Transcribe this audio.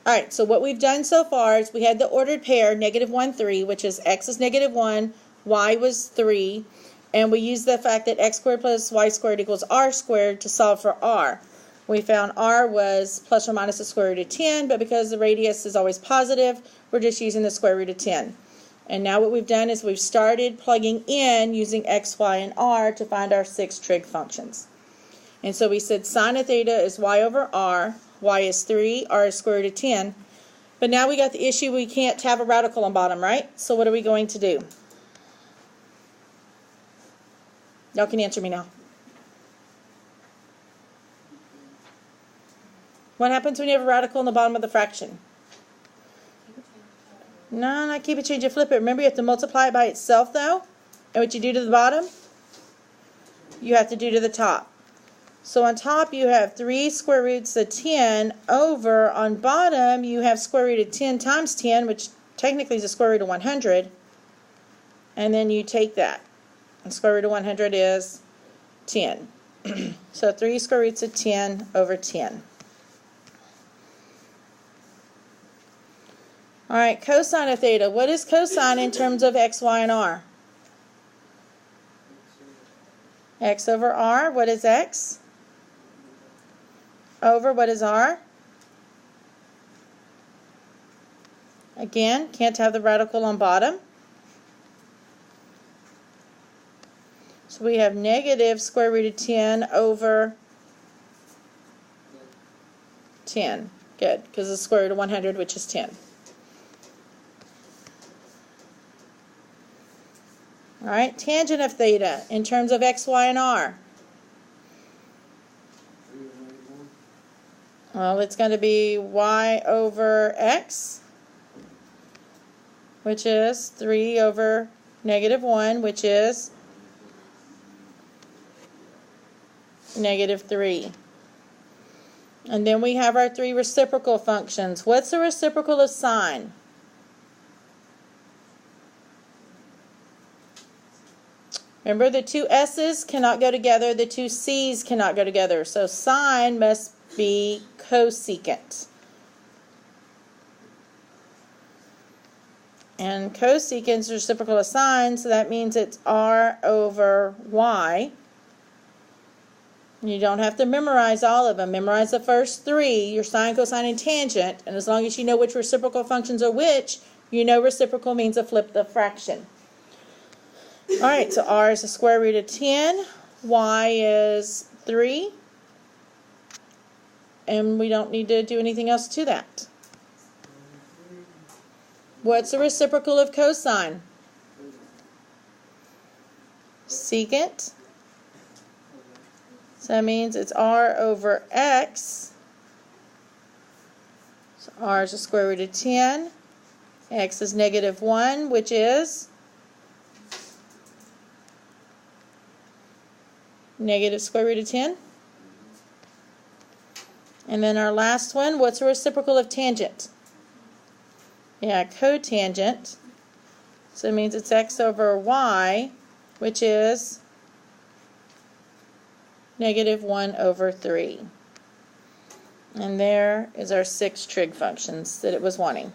Alright, so what we've done so far is we had the ordered pair, negative 1, 3, which is x is negative 1, y was 3, and we used the fact that x squared plus y squared equals r squared to solve for r. We found r was plus or minus the square root of 10, but because the radius is always positive, we're just using the square root of 10. And now what we've done is we've started plugging in using x, y, and r to find our 6 trig functions. And so we said sine of theta is y over r, y is 3, r is square root of 10. But now we got the issue we can't have a radical on bottom, right? So what are we going to do? Y'all can answer me now. What happens when you have a radical on the bottom of the fraction? No, not keep it, change it, flip it. Remember, you have to multiply it by itself, though. And what you do to the bottom, you have to do to the top. So on top, you have 3 square roots of 10 over. On bottom, you have square root of 10 times 10, which technically is the square root of 100. And then you take that. And square root of 100 is 10. So 3 square roots of 10 over 10. All right, cosine of theta. What is cosine in terms of x, y, and r? X over r. What is x? Over what is r? Again, can't have the radical on bottom. So we have negative square root of 10 over 10. Good, because it's square root of 100, which is 10. All right, tangent of theta in terms of x, y, and r. Well, it's going to be y over x, which is 3 over negative 1, which is negative 3. And then we have our 3 reciprocal functions. What's the reciprocal of sine? Remember, the 2 s's cannot go together, the 2 c's cannot go together. So sine must be cosecant. And cosecant is reciprocal of sine, so that means it's r over y. You don't have to memorize all of them. Memorize the first 3, your sine, cosine, and tangent. And as long as you know which reciprocal functions are which, you know reciprocal means to flip the fraction. Alright, so r is the square root of 10, y is 3, and we don't need to do anything else to that. What's the reciprocal of cosine? Secant. So that means it's r over x. So r is the square root of 10. X is negative 1, which is negative square root of 10. And then our last one, what's the reciprocal of tangent? Yeah, cotangent. So it means it's x over y, which is negative 1 over 3. And there is our 6 trig functions that it was wanting.